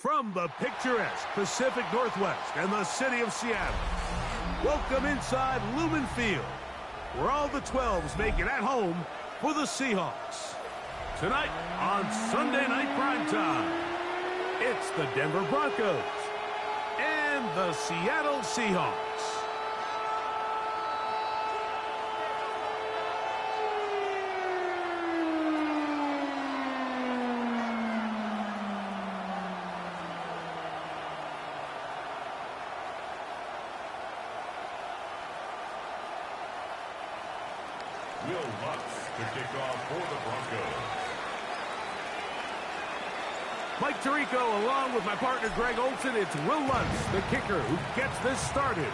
From the picturesque Pacific Northwest and the city of Seattle, welcome inside Lumen Field, where all the 12s make it at home for the Seahawks. Tonight on Sunday Night Primetime, it's the Denver Broncos and the Seattle Seahawks. To kick off for the Broncos. Mike Tirico along with my partner Greg Olson. It's Will Lutz, the kicker, who gets this started.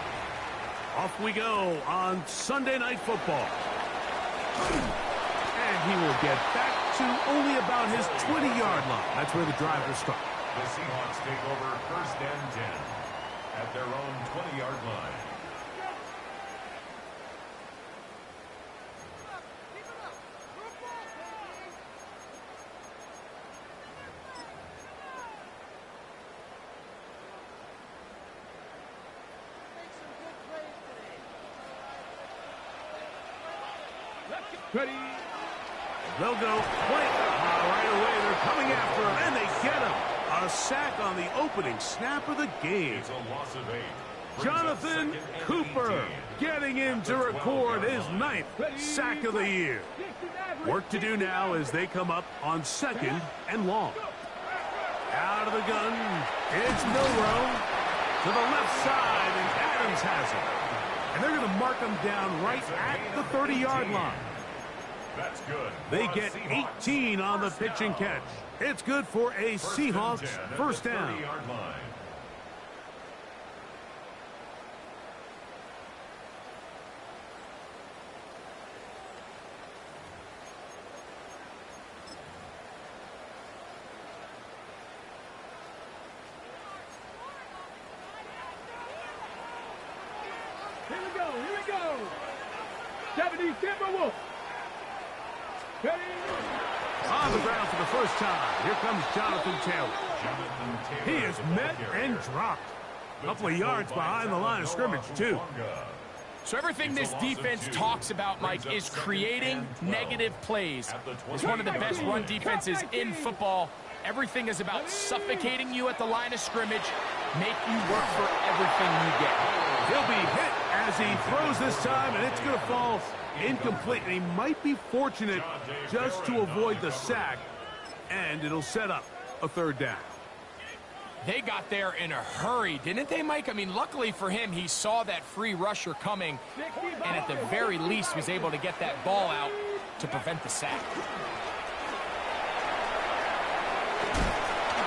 Off we go on Sunday Night Football. And he will get back to only about his 20-yard line. That's where the drive will start. The Seahawks take over 1st and 10 at their own 20-yard line. Ready. They'll go right away. They're coming after him, and they get him. A sack on the opening snap of the game. It's a loss of 8. Jonathan Cooper getting in to record his 9th sack of the year. Work to do now as they come up on 2nd and long. Out of the gun, it's Milrow to the left side, and Adams has it. And they're going to mark him down right at the 30-yard line. That's good. They get 18 on the pitch and catch. It's good for a Seahawks first down. Here we go. 70 Timberwolves. Ready? On the ground for the first time. Here comes Jonathan Taylor. He is met and dropped. A couple of yards behind the line of scrimmage, too. So everything this defense talks about, Mike, is creating negative plays. It's one of the best run defenses in football. Everything is about suffocating you at the line of scrimmage, make you work for everything you get. He'll be hit as he throws this time, and it's going to fall incomplete. And he might be fortunate just to avoid the sack, and it'll set up a 3rd down. They got there in a hurry, didn't they, Mike? I mean, luckily for him, he saw that free rusher coming, and at the very least was able to get that ball out to prevent the sack.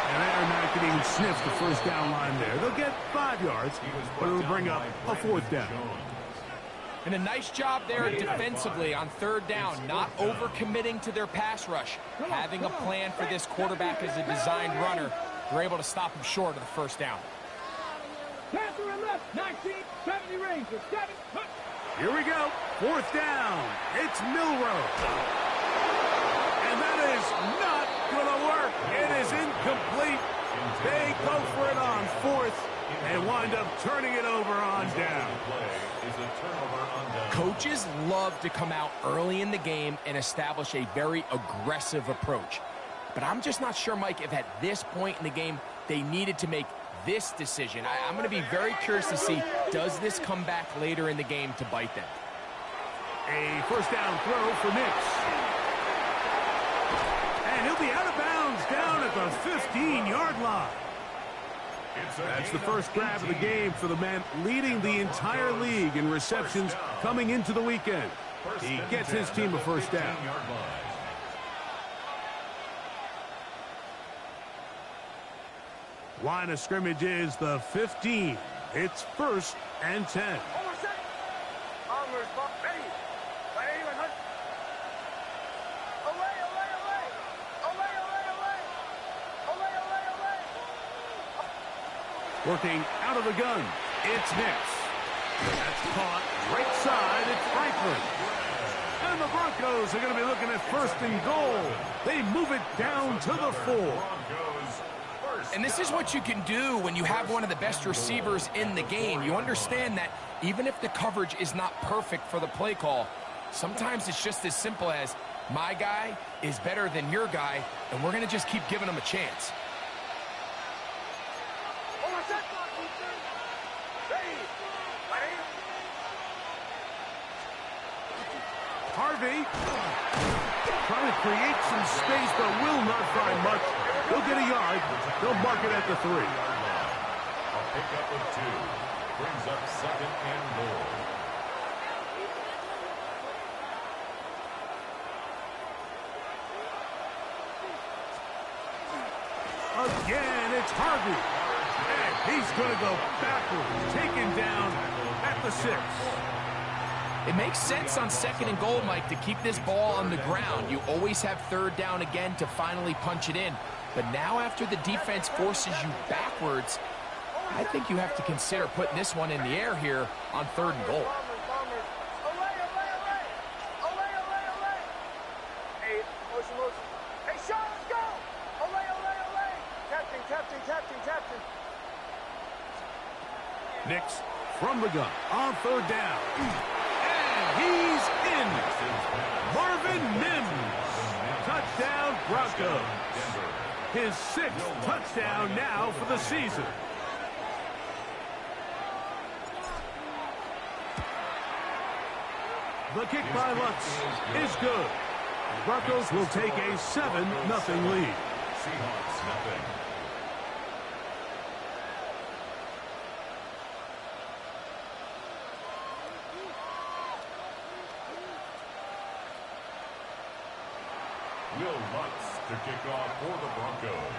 And they're not getting sniff the first down line there. They'll get 5 yards, but it'll bring up a 4th down. And a nice job there defensively on 3rd down, not overcommitting to their pass rush. Having a plan for this quarterback as a designed runner, they're able to stop him short of the 1st down. Passer and left, 19, 70 range, 7. Here we go, 4th down. It's Milrow. And that is not going to work. It is incomplete. They go for it on 4th and wind up turning it over on down. Coaches love to come out early in the game and establish a very aggressive approach. But I'm just not sure, Mike, if at this point in the game they needed to make this decision. I'm going to be very curious to see, does this come back later in the game to bite them? A 1st down throw for Nix. And he'll be out of bounds down at the 15-yard line. That's the first grab of the game for the man leading the entire league in receptions coming into the weekend. He gets his team a 1st down. Line of scrimmage is the 15. It's 1st and 10. Working out of the gun, it's Nix. That's caught right side, it's Franklin. And the Broncos are going to be looking at 1st and goal. They move it down to the 4. And this is what you can do when you have one of the best receivers in the game. You understand that even if the coverage is not perfect for the play call, sometimes it's just as simple as my guy is better than your guy, and we're going to just keep giving him a chance. Harvey trying to create some space, but will not find much. He'll get a yard. They'll mark it at the 3. A pickup of 2 brings up 2nd and goal. Again, it's Harvey. And he's going to go backwards, taken down at the 6. It makes sense on 2nd and goal, Mike, to keep this ball on the ground. You always have 3rd down again to finally punch it in. But now after the defense forces you backwards, I think you have to consider putting this one in the air here on 3rd and goal. Hey, Sean, let's go! Captain. Nix from the gun on 3rd down. He's in. Marvin Mims. Touchdown, Broncos. His 6th touchdown now for the season. The kick by Lutz is good. The Broncos will take a 7-0 lead. Seahawks nothing. Will Lutz to kick off for the Broncos.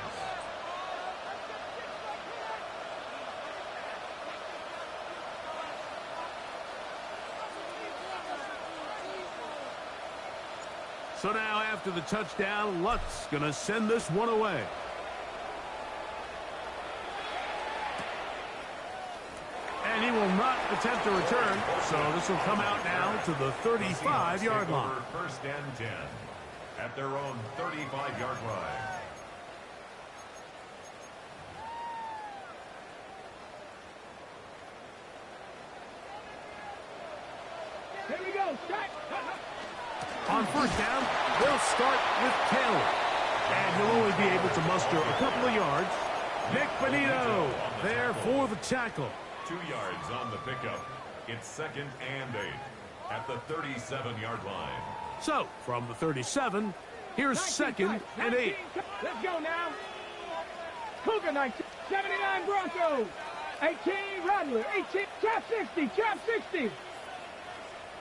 So now after the touchdown, Lutz going to send this one away. And he will not attempt a return, so this will come out now to the 35-yard line. 1st and 10 at their own 35-yard line. Here we go, start! On 1st down, they'll start with Taylor. And he'll only be able to muster a couple of yards. Nick Bonito there for the tackle. 2 yards on the pickup. It's 2nd and 8 at the 37-yard line. So, from the 37, here's 2nd and 8. Let's go now. Cougar 19, 79 Broncos. 18 Rattler, 18, trap 60.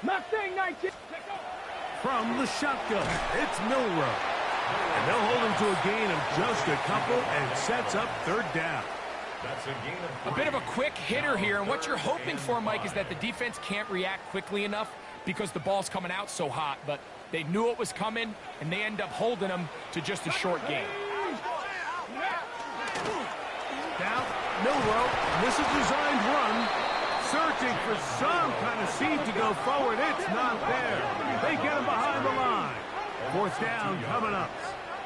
Mustang 19. From the shotgun, it's Milrow. And they'll hold him to a gain of just a couple and sets up 3rd down. That's a gain of 3. A bit of a quick hitter here, and what you're hoping for, Mike, is that the defense can't react quickly enough because the ball's coming out so hot, but they knew it was coming, and they end up holding them to just a short gain. Now, Milrow, this is designed run, searching for some kind of seed to go forward. It's not there. They get him behind the line. 4th down coming up.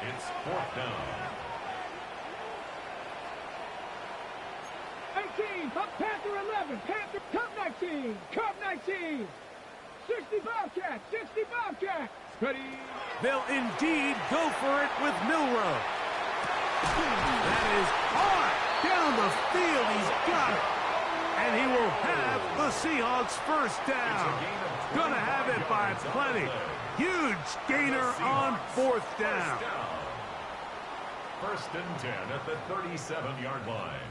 It's 4th down. 18, Panther 11, Panther, Cub 19, 60 Bobcats. Ready. They'll indeed go for it with Milrow. That is hard down the field. He's got it. And he will have the Seahawks 1st down. Gonna have it by plenty. Huge gainer on 4th down. 1st and 10 at the 37-yard line.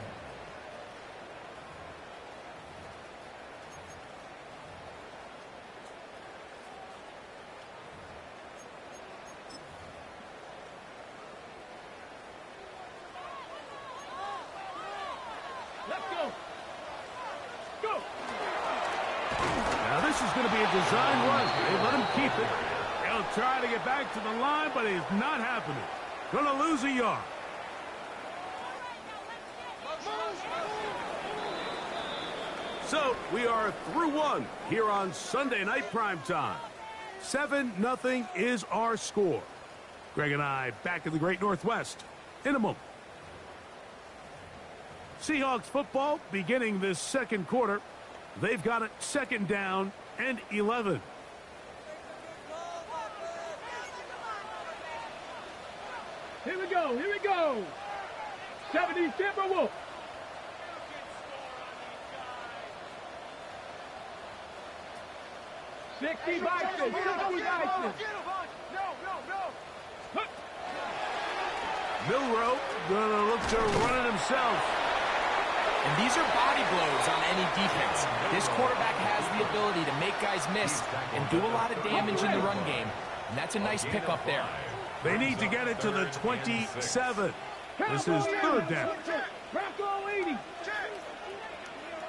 Let's go. Go. Now this is going to be a design run. They let him keep it. He'll try to get back to the line, but it's not happening. Going to lose a yard. So we are through one here on Sunday Night Primetime. 7-0 is our score. Greg and I back in the Great Northwest in a moment. Seahawks football beginning this second quarter. They've got it second down and 11. Here we go, here we go. 70 Timberwolves. Sixty Bison, 60 Bison. Milroe gonna look to run it himself. And these are body blows on any defense. This quarterback has the ability to make guys miss and do a lot of damage in the run game. And that's a nice pickup there. They need to get it to the 27. This is third down. Bronco 80.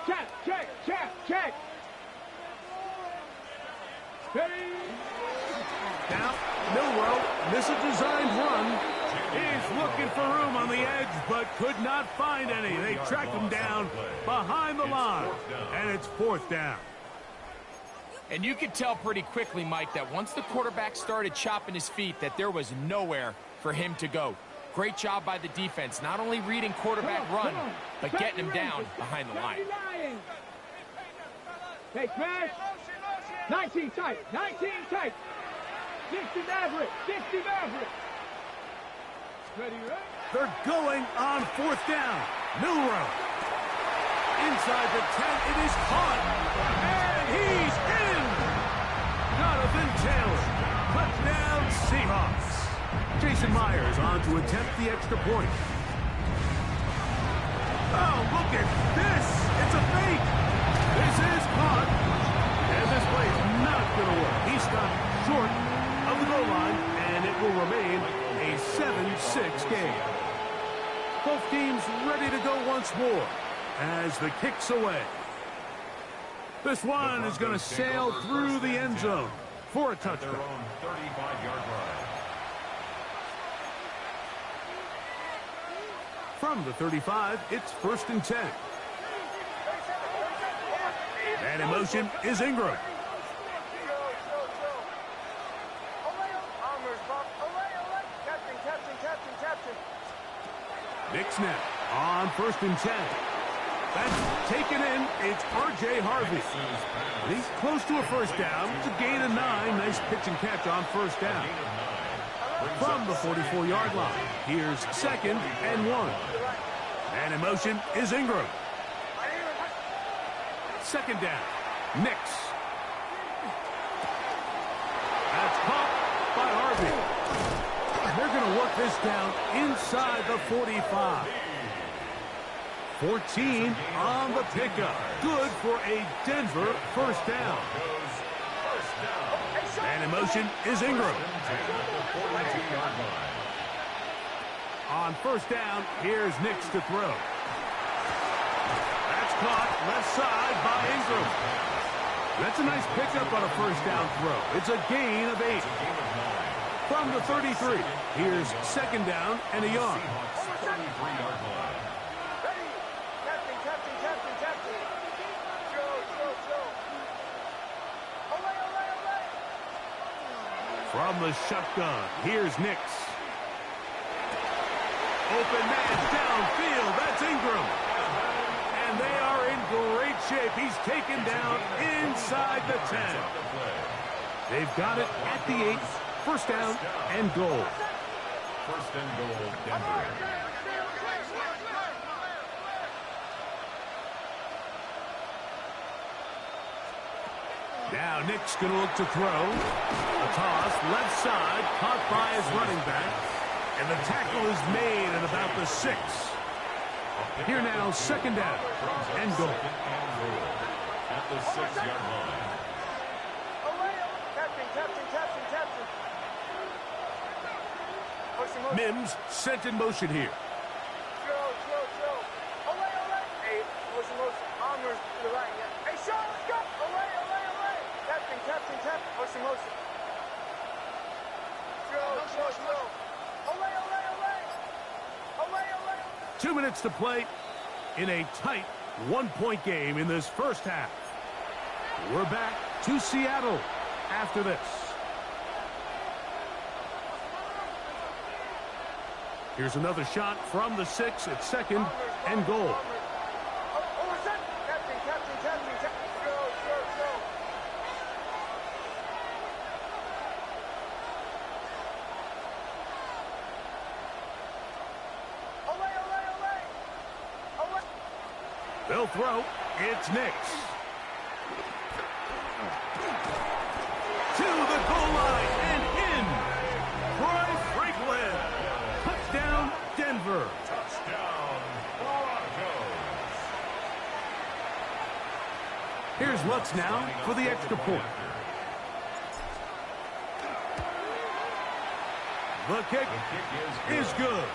Check. Now, Milroe, this is a designed run. He's looking for room on the edge, but could not find any. They tracked him down behind the line, and it's fourth down. And you could tell pretty quickly, Mike, that once the quarterback started chopping his feet, that there was nowhere for him to go. Great job by the defense, not only reading quarterback run, but getting him down behind the line. Hey, smash. 19 tight. 60 Maverick. Ready? They're going on fourth down. Milroe. Inside the 10, it is caught. And he's in. Jonathan Taylor. Touchdown Seahawks. Jason Myers on to attempt the extra point. Oh, look at this. It's a fake. This is caught. And this play is not going to work. He stopped short of the goal line, and it will remain a 7-6 game. Both teams ready to go once more as the kick's away. This one is going to sail through the end zone for a touchdown. From the 35, it's first and 10. And in motion is Ingram. Nick snap on first and 10. That's taken in. It's R.J. Harvey. He's close to a first down. It's a gain of 9. Nice pitch and catch on first down. From the 44-yard line, here's second and 1. And in motion is Ingram. Second down. Nix. That's caught by Harvey. They're going to work this down inside the 45. 14 on the pickup. Good for a Denver first down. And in motion is Ingram. On first down, here's Nix to throw. That's caught left side by Ingram. That's a nice pickup on a first down throw. It's a gain of 8. From the 33, here's second down and a yard. From the shotgun, here's Nix. Open man downfield, that's Ingram. And they are in great shape. He's taken down inside the 10. They've got it at the 8. First down and goal. First and goal, Denver. Now Nick's going to look to throw. A toss, left side, caught by his running back. And the tackle is made at about the 6. Here now, second down and goal. At the 6-yard line. Mims sent in motion here. Motion. 2 minutes to play in a tight one-point game in this first half. We're back to Seattle after this. Here's another shot from the 6 at second and goal. They'll throw. It's Nix. To the goal line and in. Troy Franklin. Touchdown, Denver. Touchdown, Broncos. Here's Lutz now for the extra point. The kick is good.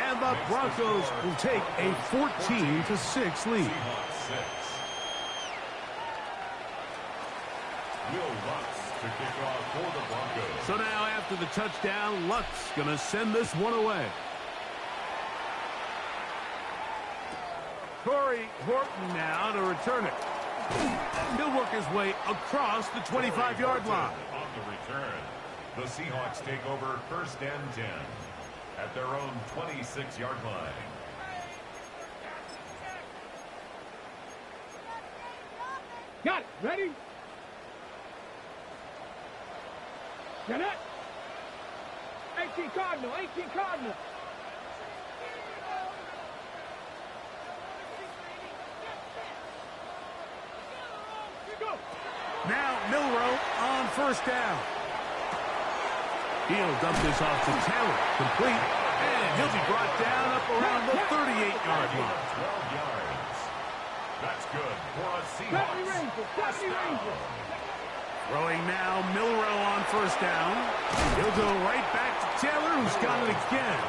And the Broncos will take a 14-6 lead. Will Lutz to kick off for the Broncos. So now after the touchdown, Lutz going to send this one away. Corey Horton now to return it. He'll work his way across the 25-yard line. On the return, the Seahawks take over 1st and 10 at their own 26-yard line. Got it. Ready? Get it. 18 Cardinal. 18 Cardinal. Go. Now Milroe on 1st down. He'll dump this off to Taylor. Complete. And he'll be brought down up around the 38-yard line. 12 yards. That's good for a Seahawks. Throwing now, Milroe on 1st down. He'll go right back to Taylor, who's got it again.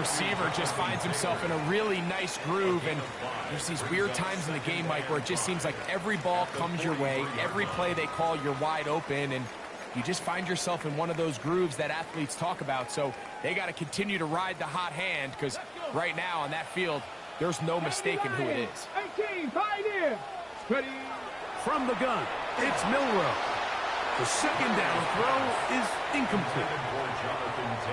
Receiver just finds himself in a really nice groove, and there's these weird times in the game, Mike, where it just seems like every ball comes your way, every play they call, you're wide open, and you just find yourself in one of those grooves that athletes talk about. So they got to continue to ride the hot hand, because right now on that field, there's no mistaking who it is. 18, pioneer. Ready. From the gun, it's Milroe. The 2nd down throw is incomplete.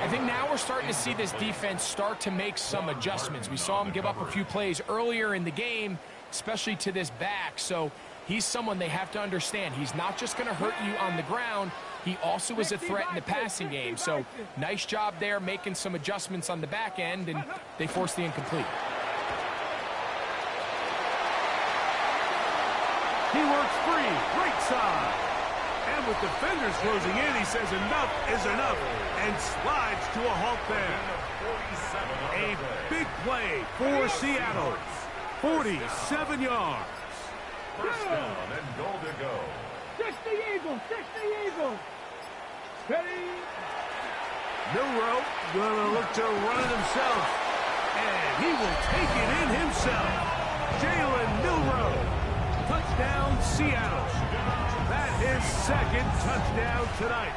I think now we're starting to see this defense start to make some adjustments. We saw him give up a few plays earlier in the game, especially to this back. So he's someone they have to understand. He's not just going to hurt you on the ground. He also is a threat in the passing game. So nice job there making some adjustments on the back end, and they force the incomplete. He works free, right side. And with defenders closing in, he says enough is enough and slides to a halt there. A big play for Seattle. 47 yards. 1st down and goal to go. 60 Eagles. 60 Eagles. Ready. Milroe gonna look to run it himself. And he will take it in himself. Jalen Milroe. Touchdown, Seattle. That is 2nd touchdown tonight.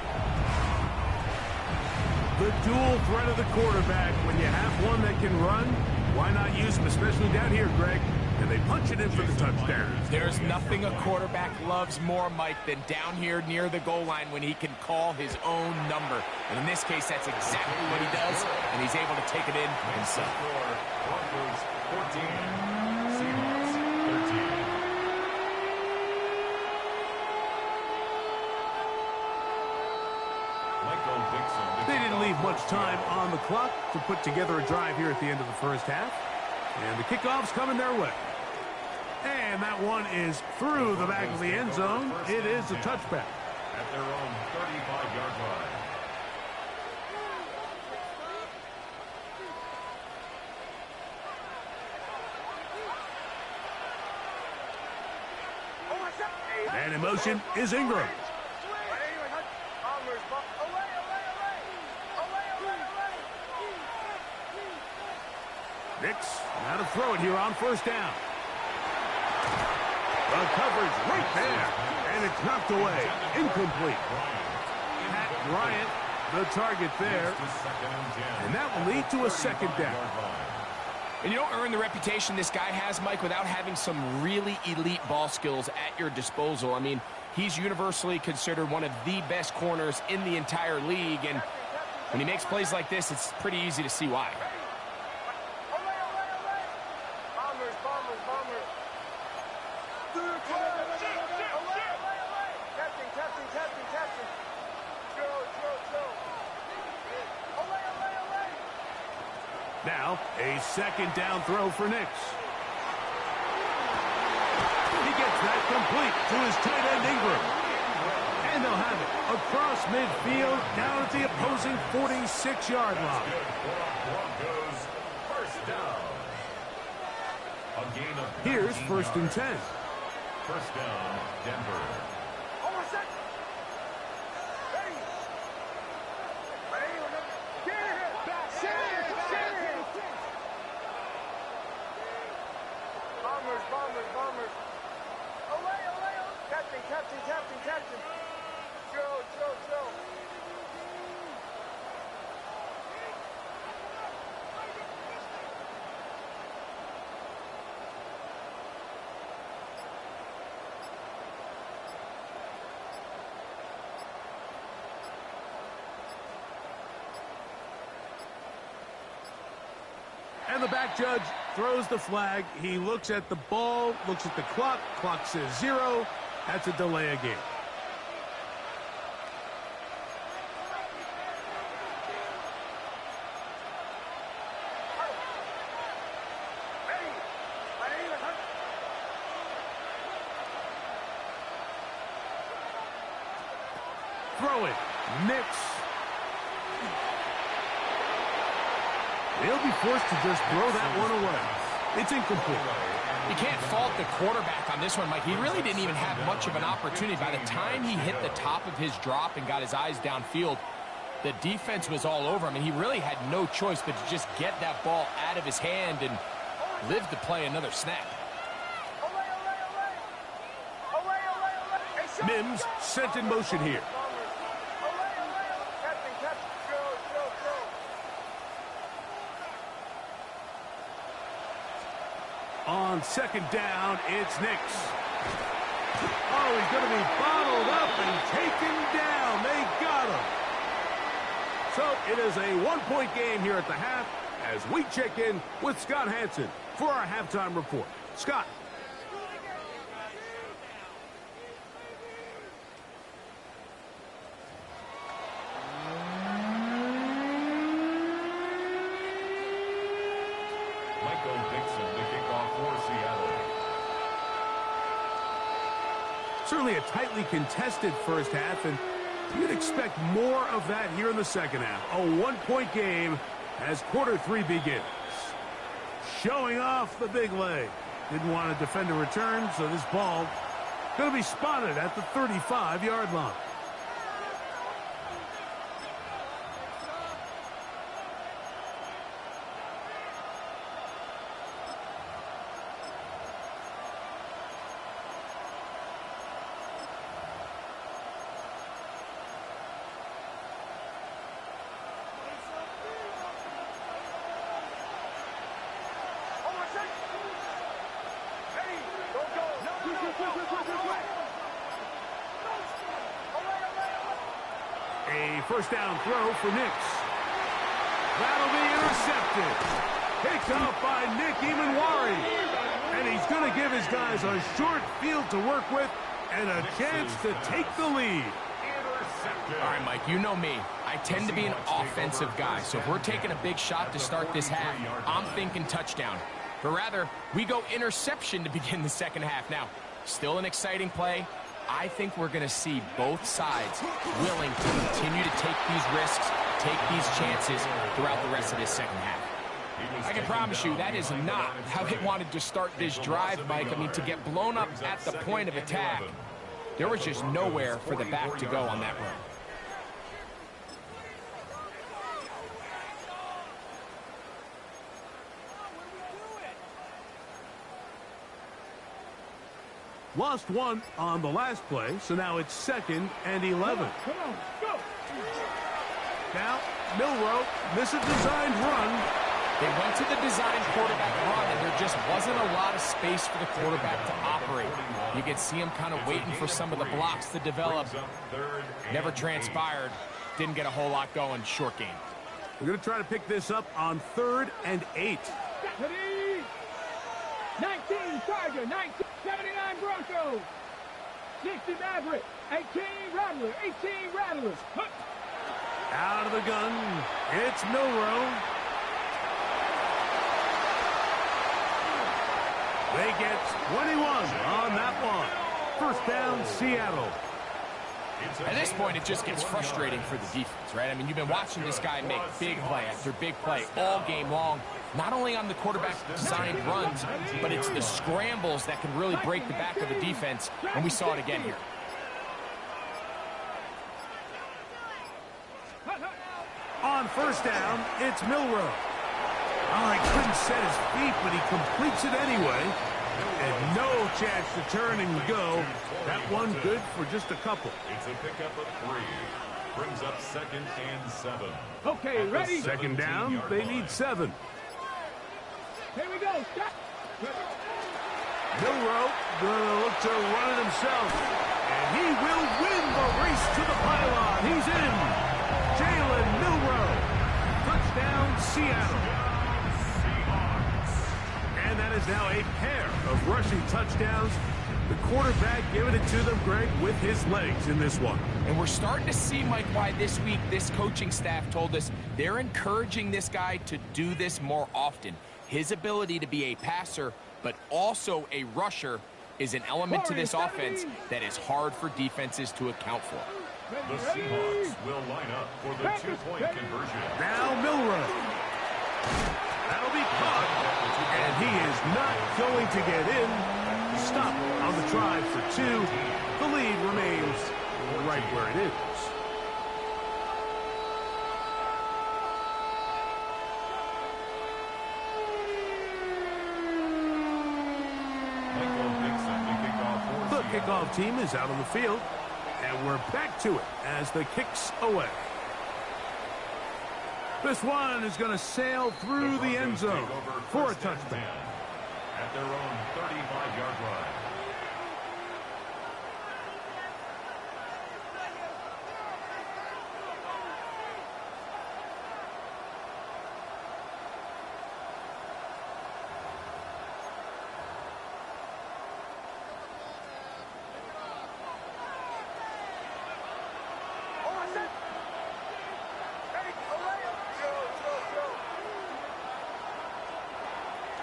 The dual threat of the quarterback. When you have one that can run, why not use him, especially down here, Greg? And they punch it in for the touchdown. There's nothing a quarterback loves more, Mike, than down here near the goal line when he can call his own number. And in this case, that's exactly what he does, and he's able to take it in himself. Broncos 14, Seahawks 13. They didn't leave much time on the clock to put together a drive here at the end of the 1st half. And the kickoff's coming their way. And that one is through the back of the end zone. It is a touchback. At their own 35-yard line. And in motion is Ingram. Nix, now to throw it here on 1st down. The coverage right there, and it's knocked away. Incomplete. Pat Bryant, the target there, and that will lead to a 2nd down. And you don't earn the reputation this guy has, Mike, without having some really elite ball skills at your disposal. I mean, he's universally considered one of the best corners in the entire league, and when he makes plays like this, it's pretty easy to see why. Now, a 2nd down throw for Nix. He gets that complete to his tight end Ingram. And they'll have it across midfield down at the opposing 46-yard line. Broncos first down. A gain of Here's 19 first and yards. 10. First down, Denver. Bombers. Away. Captain. Joe. And the back judge throws the flag. He looks at the ball, looks at the clock. Clock says 0. That's a delay of game. Throw it. Mix. They'll be forced to just throw that one away. It's incomplete. You can't fault the quarterback on this one, Mike. He really didn't even have much of an opportunity. By the time he hit the top of his drop and got his eyes downfield, the defense was all over him, and he really had no choice but to just get that ball out of his hand and live to play another snap. Mims sent in motion here. On second down, it's Nix. Oh, he's going to be bottled up and taken down. They got him. So it is a one-point game here at the half as we check in with Scott Hansen for our halftime report. Scott. Certainly a tightly contested first half, and you'd expect more of that here in the second half. A one-point game as quarter 3 begins. Showing off the big leg. Didn't want to defend a return, so this ball going to be spotted at the 35-yard line. A first down throw for Nix. That'll be intercepted. Picked up by Nick Emanwari. And he's going to give his guys a short field to work with and a chance to take the lead. All right, Mike, you know me. I tend to be an offensive guy, so if we're taking a big shot to start this half, I'm thinking touchdown. But rather, we go interception to begin the second half. Now, still an exciting play. I think we're going to see both sides willing to continue to take these risks, take these chances throughout the rest of this second half. I can promise you that is not how they wanted to start this drive, Mike. I mean, to get blown up at the point of attack, there was just nowhere for the back to go on that run. Lost one on the last play, so now it's 2nd and 11. Come on, go! Now, Milroe misses a designed run. They went to the designed quarterback run, and there just wasn't a lot of space for the quarterback to operate. You could see him kind of waiting for some of the blocks to develop. Never transpired. Didn't get a whole lot going. Short game. We're going to try to pick this up on 3rd and 8. 19 Tiger, 19, 79 Broncos, 60 Maverick, 18 Rattler, 18 Rattlers. Out of the gun, it's Milroe. They get 21 on that one. First down, Seattle. At this point, it just gets frustrating for the defense, right? I mean, you've been watching this guy make big play after big play all game long, not only on the quarterback-designed runs, but it's the scrambles that can really break the back of the defense, and we saw it again here. On first down, it's Milroe. Oh, he couldn't set his feet, but he completes it anyway. And no chance to turn and go. That one good for just a couple. It's a pickup of 3. Brings up 2nd and 7. Okay, ready? Second down, they need 7. Here we go. Stop. Milroe gonna look to run it himself. And he will win the race to the pylon. He's in. Jalen Milroe. Touchdown, Seattle. And that is now a pair of rushing touchdowns. The quarterback giving it to them, Greg, with his legs in this one. And we're starting to see, Mike, why this week this coaching staff told us they're encouraging this guy to do this more often. His ability to be a passer, but also a rusher, is an element to this offense that is hard for defenses to account for. The Seahawks will line up for the 2-point conversion. Now Milroe. That'll be caught. And he is not going to get in. Stop on the try for 2. The lead remains right where it is. The kickoff team is out on the field. And we're back to it as the kick's away. This one is going to sail through the end zone for a touchdown. At their own 35-yard line.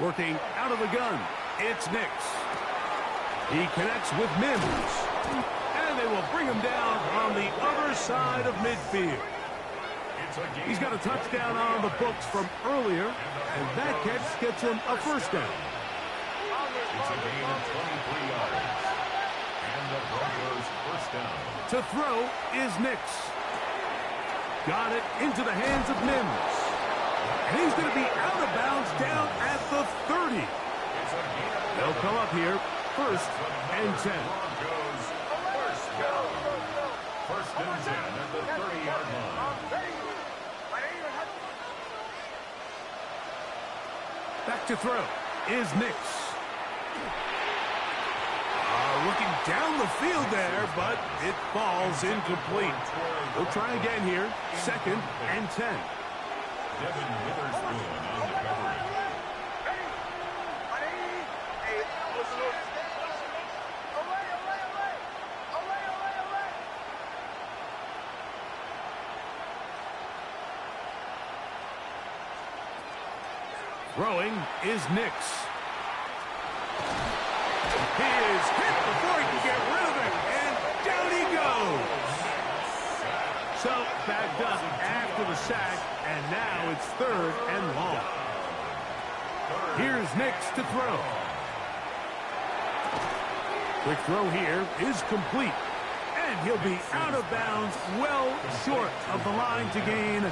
Working out of the gun, it's Nix. He connects with Mims. And they will bring him down on the other side of midfield. He's got a touchdown on the books from earlier, and that catch gets him a first down. It's a gain of 23 yards. And the Broncos first down. To throw is Nix. Got it into the hands of Mims. And he's going to be out of bounds down at the 30. They'll come up here, 1st and 10. First and 10 at the 30-yard line. Back to throw is Nix. Looking down the field there, but it falls incomplete. We'll try again here, 2nd and 10. Devin Witherspoon on the coverage. Throwing is Nix. He is hit before he can get rid of it, and down he goes. So backed up after the sack, and now it's 3rd and long. Here's Nix to throw. Quick throw here is complete, and he'll be out of bounds well short of the line to gain,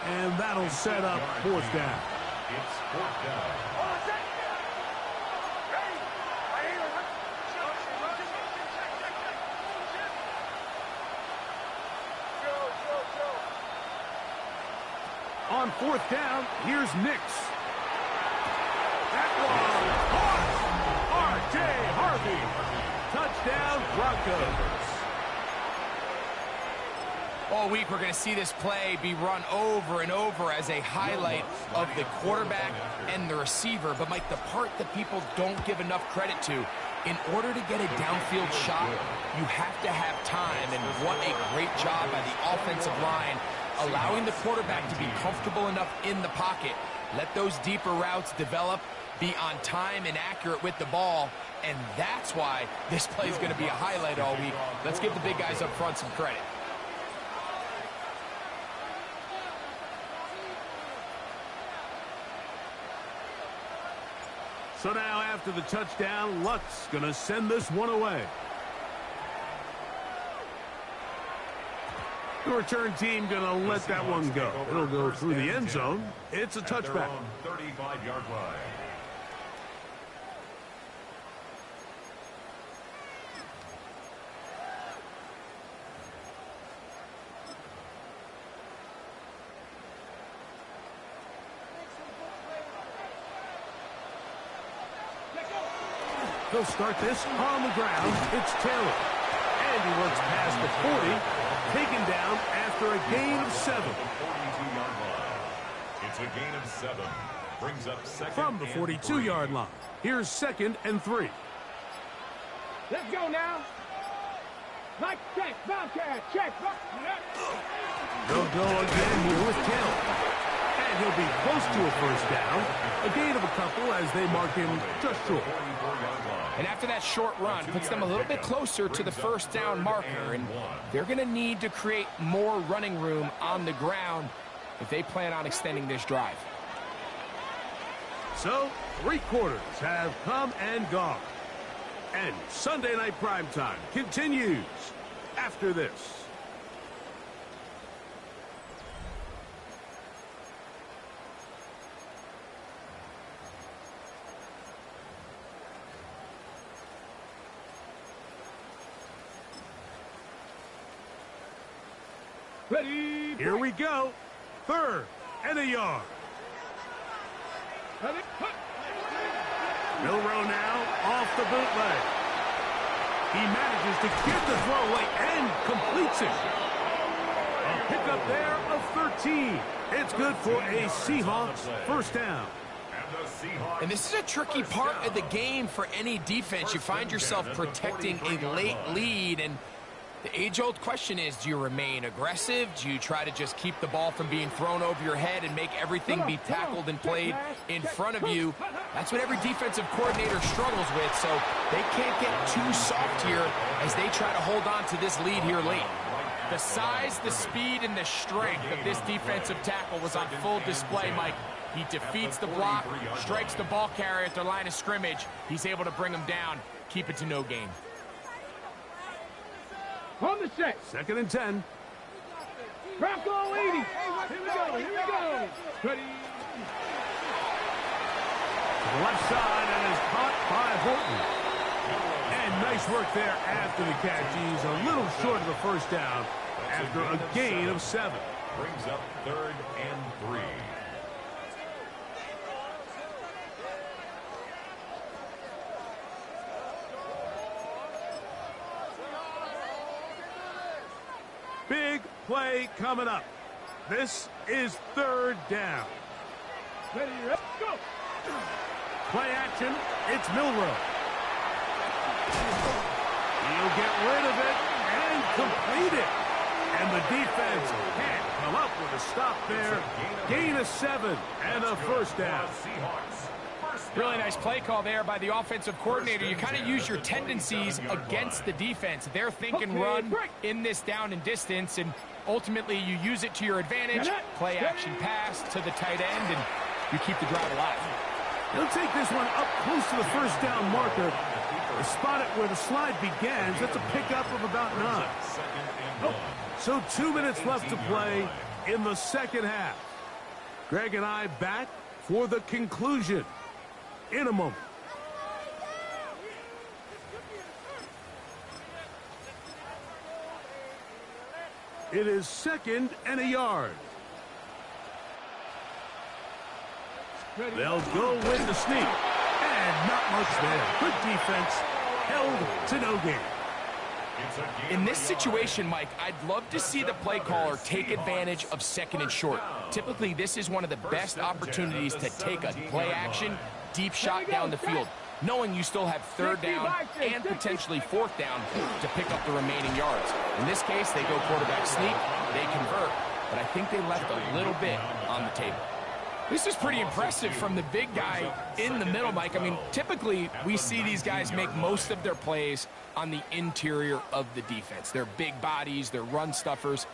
and that'll set up 4th down. It's 4th down. On 4th down, here's Nix. That one caught. R.J. Harvey. Touchdown, Broncos. All week, we're going to see this play be run over and over as a highlight of the quarterback and the receiver. But, Mike, the part that people don't give enough credit to, in order to get a downfield shot, you have to have time. And what a great job by the offensive line, allowing the quarterback to be comfortable enough in the pocket Let those deeper routes develop, be on time and accurate with the ball, and that's why this play is going to be a highlight all week. Let's give the big guys up front some credit. So now after the touchdown, Luck's going to send this one away. The return team going to let that one go. It'll go through the end zone. It's a touchback. 35-yard line. They'll start this on the ground. It's Taylor. And he works past the 40, taken down after a gain of 7. 42-yard line. It's a gain of 7. Brings up second From the 42-yard line. Here's 2nd and 3. Let's go now. Like check, Bobcat, check. They'll go again here with Taylor. And he'll be close to a first down. A gain of a couple as they mark him just short. And after that short run, puts them a little bit closer to the first down marker. And they're going to need to create more running room on the ground if they plan on extending this drive. So, 3 quarters have come and gone. And Sunday Night Primetime continues after this. Ready. Here we go. 3rd and a yard. Ready. Milroe now off the bootleg. He manages to get the throw away and completes it. A pickup there of 13. It's good for a Seahawks first down. And this is a tricky part of the game for any defense. You find yourself protecting a late lead, and the age-old question is, do you remain aggressive? Do you try to just keep the ball from being thrown over your head and make everything be tackled and played in front of you? That's what every defensive coordinator struggles with, so they can't get too soft here as they try to hold on to this lead here late. The size, the speed, and the strength of this defensive tackle was on full display, Mike. He defeats the block, strikes the ball carrier at their line of scrimmage. He's able to bring him down, keep it to no gain. On the set. 2nd and 10. Bronco 80. Here we go. Here we go. Ready. To the left side and is caught by Horton. And nice work there after the catch. He's a little short of the first down after a gain of 7. Brings up 3rd and 3. Big play coming up. This is 3rd down. Ready, let's go. Play action. It's Milroe. He'll get rid of it and complete it. And the defense can't come up with a stop there. Gain of 7 and a first down. Really nice play call there by the offensive coordinator. You kind of use your tendencies against the defense. They're thinking run in this down and distance, and ultimately you use it to your advantage. Play action pass to the tight end, and you keep the drive alive. He'll take this one up close to the first down marker. Spot it where the slide begins. That's a pickup of about 9. So 2 minutes left to play in the second half. Greg and I back for the conclusion in a moment. It is 2nd and a yard. They'll go with the sneak. And not much there. Good defense. Held to no gain. In this situation, Mike, I'd love to see the play caller take advantage of 2nd and short. Typically, this is one of the best opportunities to take a play action, deep shot down the field, knowing you still have 3rd down and potentially 4th down to pick up the remaining yards. In this case, they go quarterback sneak, they convert, but I think they left a little bit on the table. This is pretty impressive from the big guy in the middle, Mike. I mean, typically we see these guys make most of their plays on the interior of the defense. They're big bodies, they're run stuffers.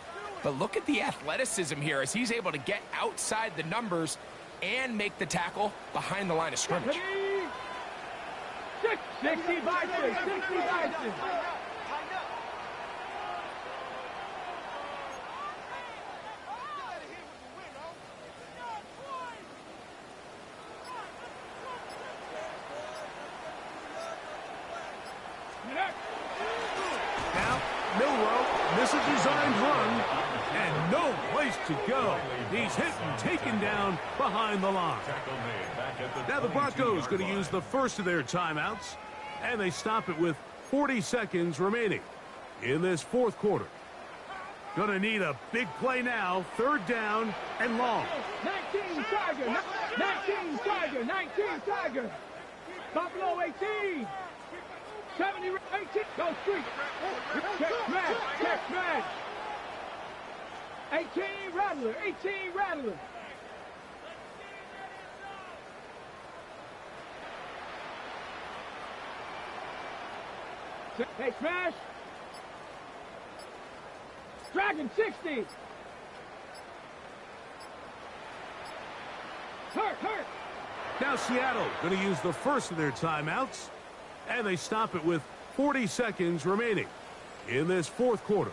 But look at the athleticism here as he's able to get outside the numbers and make the tackle behind the line of scrimmage. 60 Bison, 60 Bison. Now, Milrow misses designed run, and no place to go. He's hit and taken down behind the line. Now the Broncos going to use the first of their timeouts, and they stop it with 40 seconds remaining in this fourth quarter. Going to need a big play now, third down and long. 19 Tiger, 19 Tiger, 19 Tiger. Buffalo 18. 70, 18, go street. Check smash, check smash. 18 Rattler, 18 Rattler. Hey, smash. Dragon 60. Hurt. Now Seattle going to use the first of their timeouts, and they stop it with 40 seconds remaining in this fourth quarter.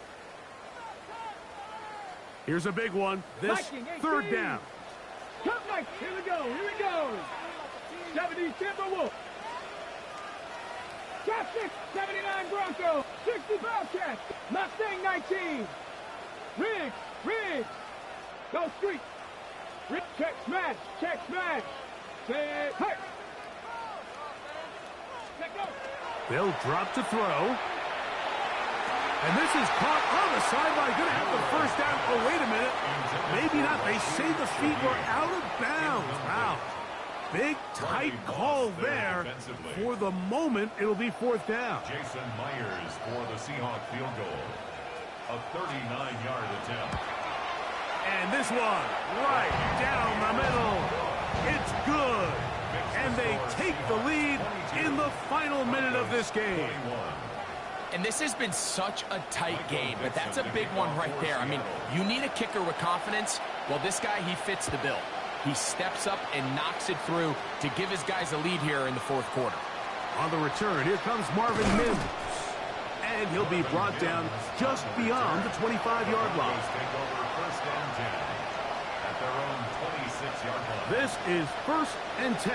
Here's a big one. This third down. Come Mike, here we go. 70 Timberwolves. Cap 6, 79 Broncos. 60 Bobcats. Mustang 19. Riggs. Go street. Riggs, check smash. Say, hurt. Let go. They'll drop to throw. And this is caught on the sideline. Going to have the first down. Oh, wait a minute. Maybe not. They say the feet were out of bounds. Wow. Big, tight call there. For the moment, it'll be fourth down. Jason Myers for the Seahawk field goal. A 39-yard attempt. And this one right down the middle. It's good. And they take the lead in the final minute of this game. And this has been such a tight game, but that's a big one right there. I mean, you need a kicker with confidence. Well, this guy, he fits the bill. He steps up and knocks it through to give his guys a lead here in the fourth quarter. On the return, here comes Marvin Mims. And he'll be brought down just beyond the 25-yard line. This is 1st and 10.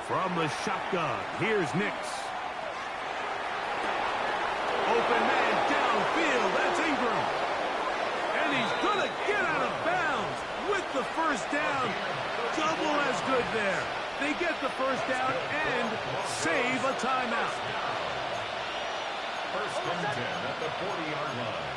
From the shotgun, here's Nix. Open man downfield, that's Ingram. And he's going to get out of bounds with the first down. Double as good there. They get the first down and save a timeout. 1st and 10 at the 40-yard line.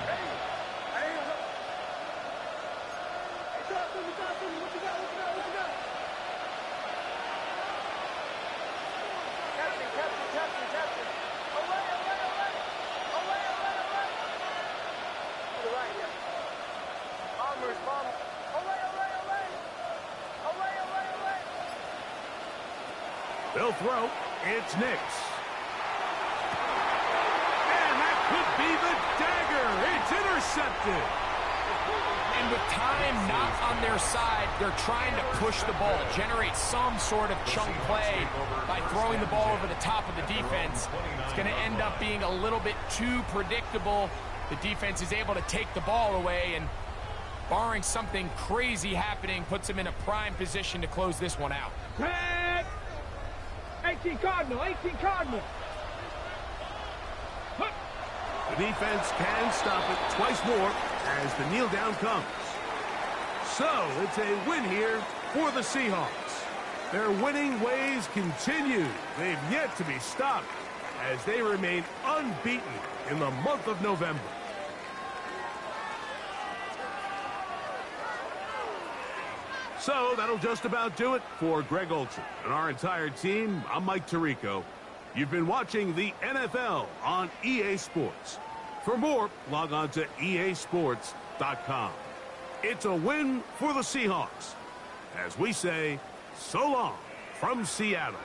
They'll throw. It's Nix. And that could be the dagger. It's intercepted. And with time not on their side, they're trying to push the ball, generate some sort of chunk play by throwing the ball over the top of the defense. It's going to end up being a little bit too predictable. The defense is able to take the ball away, and barring something crazy happening, puts them in a prime position to close this one out. 18 Cardinal. The defense can stop it twice more as the kneel down comes. So it's a win here for the Seahawks. Their winning ways continue. They've yet to be stopped as they remain unbeaten in the month of November. So that'll just about do it for Greg Olson and our entire team. I'm Mike Tirico. You've been watching the NFL on EA Sports. For more, log on to easports.com. It's a win for the Seahawks. As we say, so long from Seattle.